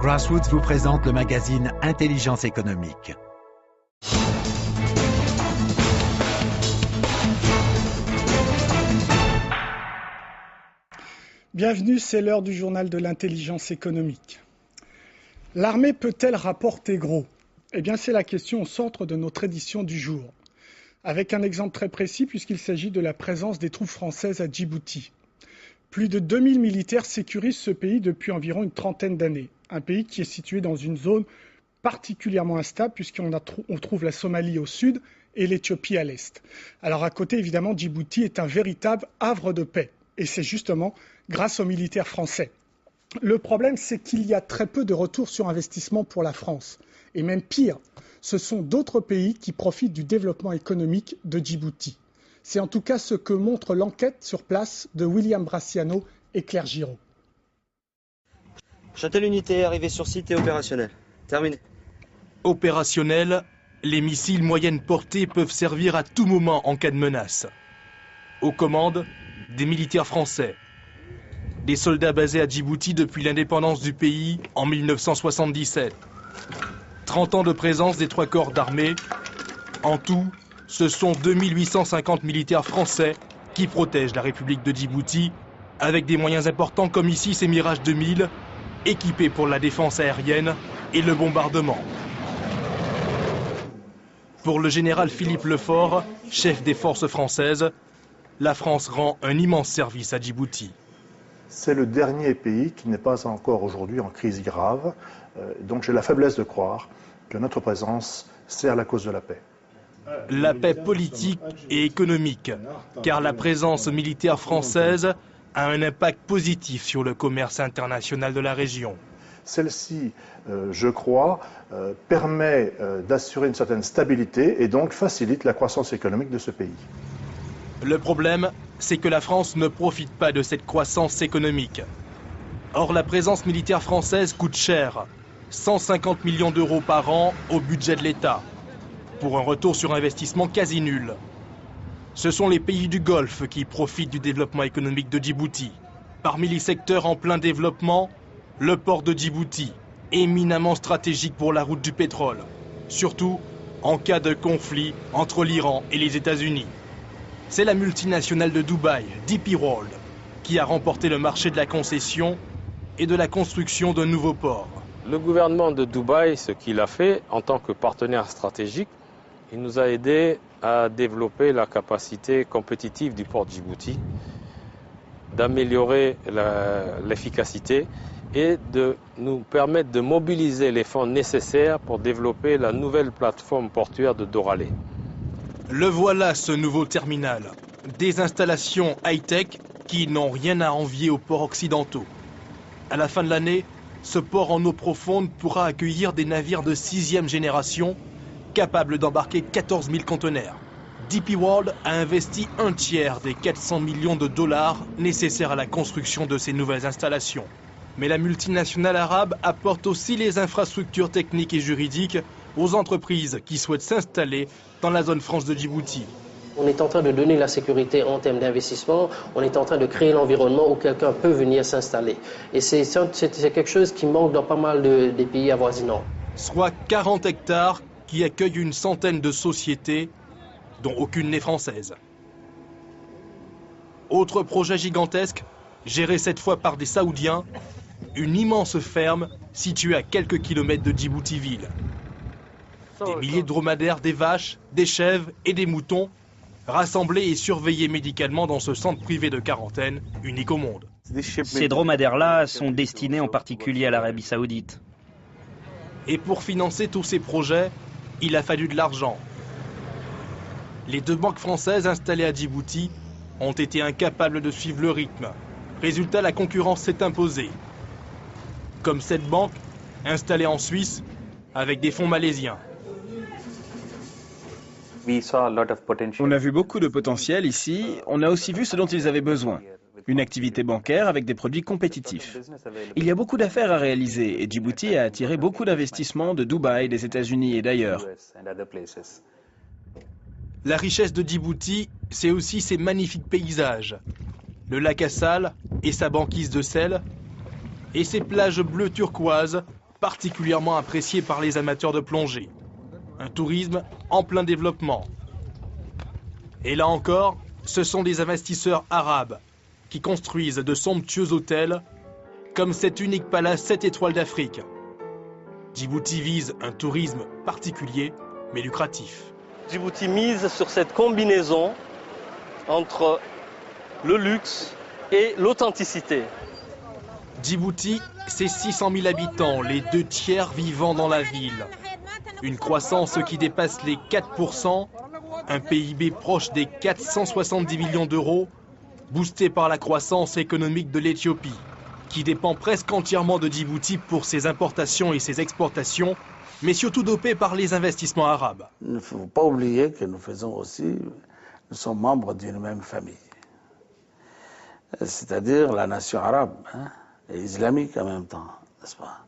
Grassroots vous présente le magazine Intelligence économique. Bienvenue, c'est l'heure du journal de l'intelligence économique. L'armée peut-elle rapporter gros? Eh bien, c'est la question au centre de notre édition du jour. Avec un exemple très précis puisqu'il s'agit de la présence des troupes françaises à Djibouti. Plus de 2000 militaires sécurisent ce pays depuis environ une trentaine d'années. Un pays qui est situé dans une zone particulièrement instable puisqu'on trouve la Somalie au sud et l'Éthiopie à l'est. Alors à côté, évidemment, Djibouti est un véritable havre de paix. Et c'est justement grâce aux militaires français. Le problème, c'est qu'il y a très peu de retour sur investissement pour la France. Et même pire, ce sont d'autres pays qui profitent du développement économique de Djibouti. C'est en tout cas ce que montre l'enquête sur place de William Braciano et Claire Giraud. Châtel unité arrivé sur site et opérationnel. Terminé. Opérationnel, les missiles moyenne portée peuvent servir à tout moment en cas de menace. Aux commandes, des militaires français. Des soldats basés à Djibouti depuis l'indépendance du pays en 1977. 30 ans de présence des 3 corps d'armée. En tout, ce sont 2850 militaires français qui protègent la République de Djibouti avec des moyens importants comme ici ces Mirage 2000, équipés pour la défense aérienne et le bombardement. Pour le général Philippe Lefort, chef des forces françaises, la France rend un immense service à Djibouti. C'est le dernier pays qui n'est pas encore aujourd'hui en crise grave. Donc j'ai la faiblesse de croire que notre présence sert la cause de la paix. La paix politique et économique, car la présence militaire française a un impact positif sur le commerce international de la région. Celle-ci, je crois, permet d'assurer une certaine stabilité et donc facilite la croissance économique de ce pays. Le problème, c'est que la France ne profite pas de cette croissance économique. Or, la présence militaire française coûte cher, 150 millions d'euros par an au budget de l'État, pour un retour sur investissement quasi nul. Ce sont les pays du Golfe qui profitent du développement économique de Djibouti. Parmi les secteurs en plein développement, le port de Djibouti, éminemment stratégique pour la route du pétrole, surtout en cas de conflit entre l'Iran et les États-Unis. C'est la multinationale de Dubaï, DP World, qui a remporté le marché de la concession et de la construction d'un nouveau port. Le gouvernement de Dubaï, ce qu'il a fait en tant que partenaire stratégique, il nous a aidés à développer la capacité compétitive du port de Djibouti, d'améliorer l'efficacité et de nous permettre de mobiliser les fonds nécessaires pour développer la nouvelle plateforme portuaire de Doralé. Le voilà, ce nouveau terminal. Des installations high-tech qui n'ont rien à envier aux ports occidentaux. À la fin de l'année, ce port en eau profonde pourra accueillir des navires de 6e génération capables d'embarquer 14 000 conteneurs. DP World a investi un tiers des 400 millions de dollars nécessaires à la construction de ces nouvelles installations. Mais la multinationale arabe apporte aussi les infrastructures techniques et juridiques aux entreprises qui souhaitent s'installer dans la zone franche de Djibouti. On est en train de donner la sécurité en termes d'investissement, on est en train de créer l'environnement où quelqu'un peut venir s'installer. Et c'est quelque chose qui manque dans pas mal des pays avoisinants. Soit 40 hectares qui accueillent une centaine de sociétés, dont aucune n'est française. Autre projet gigantesque, géré cette fois par des Saoudiens, une immense ferme située à quelques kilomètres de Djibouti-ville. Des milliers de dromadaires, des vaches, des chèvres et des moutons rassemblés et surveillés médicalement dans ce centre privé de quarantaine, unique au monde. Ces dromadaires-là sont destinés en particulier à l'Arabie Saoudite. Et pour financer tous ces projets, il a fallu de l'argent. Les 2 banques françaises installées à Djibouti ont été incapables de suivre le rythme. Résultat, la concurrence s'est imposée. Comme cette banque, installée en Suisse, avec des fonds malaisiens. On a vu beaucoup de potentiel ici, on a aussi vu ce dont ils avaient besoin. Une activité bancaire avec des produits compétitifs. Il y a beaucoup d'affaires à réaliser et Djibouti a attiré beaucoup d'investissements de Dubaï, des États-Unis et d'ailleurs. La richesse de Djibouti, c'est aussi ses magnifiques paysages. Le lac Assal et sa banquise de sel, et ses plages bleues turquoises particulièrement apprécié par les amateurs de plongée. Un tourisme en plein développement. Et là encore, ce sont des investisseurs arabes qui construisent de somptueux hôtels comme cet unique palace 7 étoiles d'Afrique. Djibouti vise un tourisme particulier mais lucratif. Djibouti mise sur cette combinaison entre le luxe et l'authenticité. Djibouti, c'est 600 000 habitants, les 2/3 vivant dans la ville. Une croissance qui dépasse les 4%, un PIB proche des 470 millions d'euros, boosté par la croissance économique de l'Éthiopie, qui dépend presque entièrement de Djibouti pour ses importations et ses exportations, mais surtout dopé par les investissements arabes. Il ne faut pas oublier que nous sommes membres d'une même famille, c'est-à-dire la nation arabe et islamique en même temps, n'est-ce pas?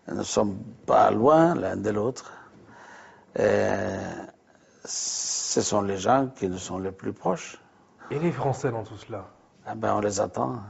Nous ne sommes pas loin l'un de l'autre. Ce sont les gens qui nous sont les plus proches. Et les Français dans tout cela? On les attend.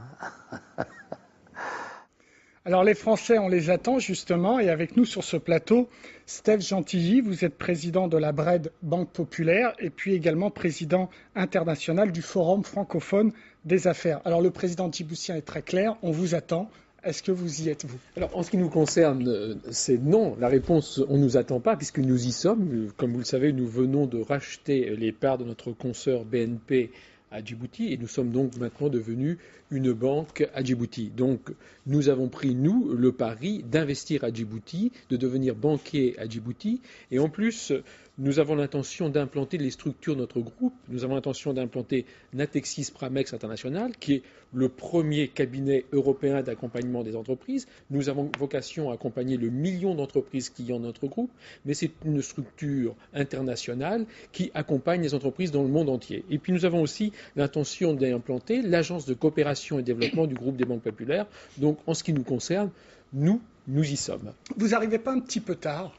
Alors les Français, on les attend justement, et avec nous sur ce plateau, Steph Gentilly, vous êtes président de la BRED Banque Populaire et puis également président international du Forum francophone des affaires. Alors le président djiboutien est très clair, on vous attend. Est-ce que vous y êtes, vous? Alors, en ce qui nous concerne, c'est non. La réponse, on ne nous attend pas, puisque nous y sommes. Comme vous le savez, nous venons de racheter les parts de notre consoeur BNP à Djibouti, et nous sommes donc maintenant devenus une banque à Djibouti. Donc, nous avons pris, nous, le pari d'investir à Djibouti, de devenir banquier à Djibouti, et en plus, nous avons l'intention d'implanter les structures de notre groupe. Nous avons l'intention d'implanter Natexis Pramex International, qui est le premier cabinet européen d'accompagnement des entreprises. Nous avons vocation à accompagner le million d'entreprises qui y ont dans notre groupe, mais c'est une structure internationale qui accompagne les entreprises dans le monde entier. Et puis nous avons aussi l'intention d'implanter l'agence de coopération et développement du groupe des banques populaires. Donc en ce qui nous concerne, nous y sommes. Vous n'arrivez pas un petit peu tard?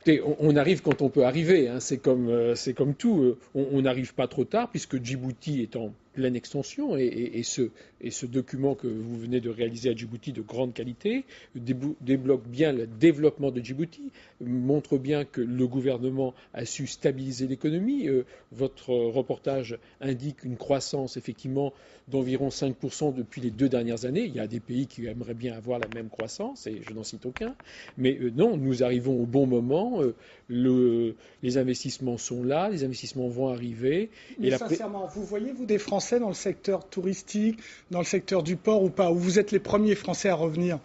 Écoutez, on arrive quand on peut arriver, c'est comme tout. On n'arrive pas trop tard, puisque Djibouti est en pleine extension, et ce document que vous venez de réaliser à Djibouti de grande qualité débloque bien le développement de Djibouti, montre bien que le gouvernement a su stabiliser l'économie. Votre reportage indique une croissance effectivement d'environ 5% depuis les 2 dernières années. Il y a des pays qui aimeraient bien avoir la même croissance, et je n'en cite aucun. Mais non, nous arrivons au bon moment. Les investissements sont là, les investissements vont arriver. Mais sincèrement, vous voyez, vous, des Français dans le secteur touristique, dans le secteur du port ou pas, où vous êtes les premiers Français à revenir?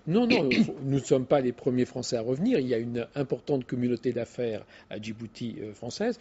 Non, nous ne sommes pas les premiers Français à revenir. Il y a une importante communauté d'affaires à Djibouti française.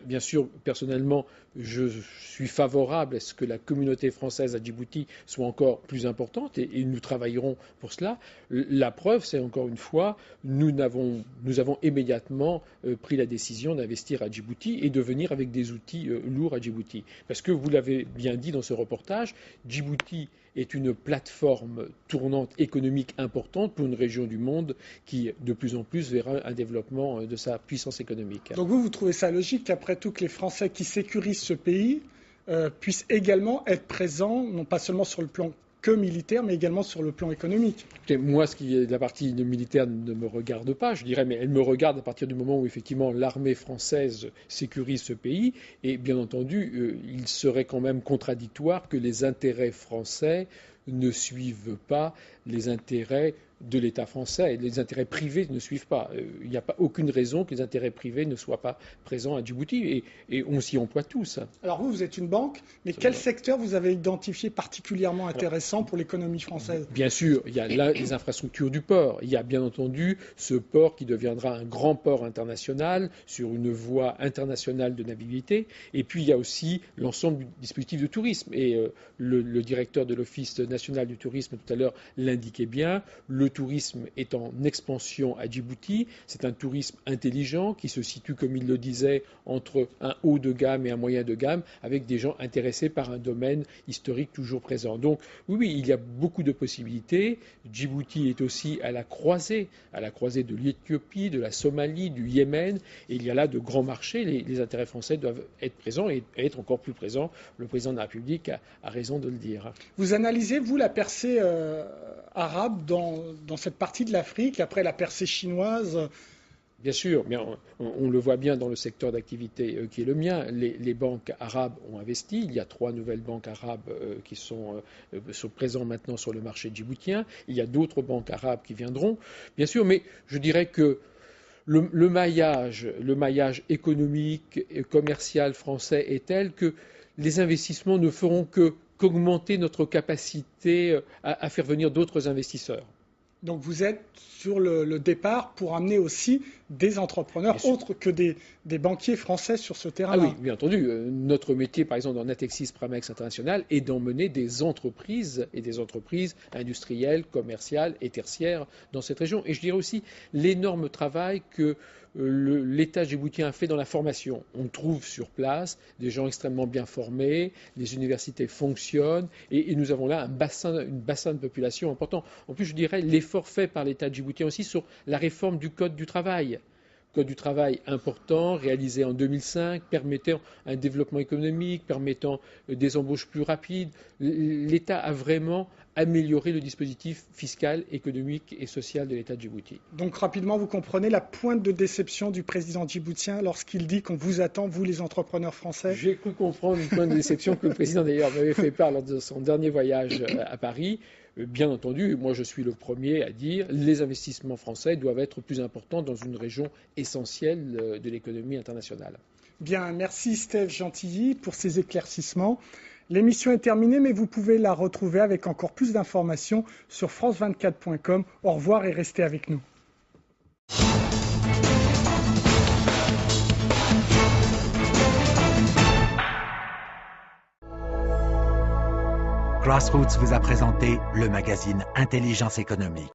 Bien sûr, personnellement, je suis favorable à ce que la communauté française à Djibouti soit encore plus importante, et nous travaillerons pour cela. La preuve, c'est encore une fois, nous avons immédiatement pris la décision d'investir à Djibouti et de venir avec des outils lourds à Djibouti. Parce que vous l'avez bien dit dans ce reportage, Djibouti est une plateforme tournante économique importante pour une région du monde qui, de plus en plus, verra un développement de sa puissance économique. Donc vous trouvez ça logique qu'après tout, que les Français qui sécurisent ce pays puissent également être présents, non pas seulement sur le plan que militaire, mais également sur le plan économique? Moi, la partie militaire ne me regarde pas, je dirais, mais elle me regarde à partir du moment où, effectivement, l'armée française sécurise ce pays. Et bien entendu, il serait quand même contradictoire que les intérêts français ne suivent pas les intérêts de l'État français, et les intérêts privés ne suivent pas. Il n'y a pas aucune raison que les intérêts privés ne soient pas présents à Djibouti, et on s'y emploie tous. Alors vous êtes une banque, mais quel secteur vous avez identifié particulièrement intéressant pour l'économie française? Bien sûr, il y a là les infrastructures du port. Il y a bien entendu ce port qui deviendra un grand port international sur une voie internationale de navigabilité, et puis il y a aussi l'ensemble du dispositif de tourisme. Et le directeur de l'Office national du tourisme tout à l'heure l'indiquait bien, le tourisme est en expansion à Djibouti. C'est un tourisme intelligent qui se situe, comme il le disait, entre un haut de gamme et un moyen de gamme, avec des gens intéressés par un domaine historique toujours présent. Donc oui, il y a beaucoup de possibilités. Djibouti est aussi à la croisée de l'Éthiopie, de la Somalie, du Yémen, et il y a là de grands marchés. Les intérêts français doivent être présents et être encore plus présents. Le président de la République a raison de le dire. Vous analysez, vous, la percée arabes dans cette partie de l'Afrique après la percée chinoise? Bien sûr, mais on le voit bien dans le secteur d'activité qui est le mien. Les banques arabes ont investi. Il y a 3 nouvelles banques arabes qui sont présentes maintenant sur le marché djiboutien. Il y a d'autres banques arabes qui viendront, bien sûr, mais je dirais que le maillage économique et commercial français est tel que les investissements ne feront qu'augmenter notre capacité à faire venir d'autres investisseurs. Donc vous êtes sur le départ pour amener aussi des entrepreneurs autres que des banquiers français sur ce terrain-là. Ah oui, bien entendu. Notre métier, par exemple, dans Natixis Pramex International, est d'emmener des entreprises et des entreprises industrielles, commerciales et tertiaires dans cette région. Et je dirais aussi l'énorme travail que l'État djiboutien a fait dans la formation. On trouve sur place des gens extrêmement bien formés, les universités fonctionnent et nous avons là un bassin de population important. En plus, je dirais l'effort fait par l'État djiboutien aussi sur la réforme du Code du travail. Code du travail important, réalisé en 2005, permettant un développement économique, permettant des embauches plus rapides. L'État a vraiment amélioré le dispositif fiscal, économique et social de l'État de Djibouti. Donc rapidement, vous comprenez la pointe de déception du président djiboutien lorsqu'il dit qu'on vous attend, vous les entrepreneurs français? J'ai cru comprendre une pointe de déception que le président d'ailleurs m'avait fait part lors de son dernier voyage à Paris. Bien entendu, moi je suis le premier à dire que les investissements français doivent être plus importants dans une région essentielle de l'économie internationale. Bien, merci Steve Gentilly pour ces éclaircissements. L'émission est terminée, mais vous pouvez la retrouver avec encore plus d'informations sur france24.com. Au revoir et restez avec nous. Crossroads vous a présenté le magazine Intelligence économique.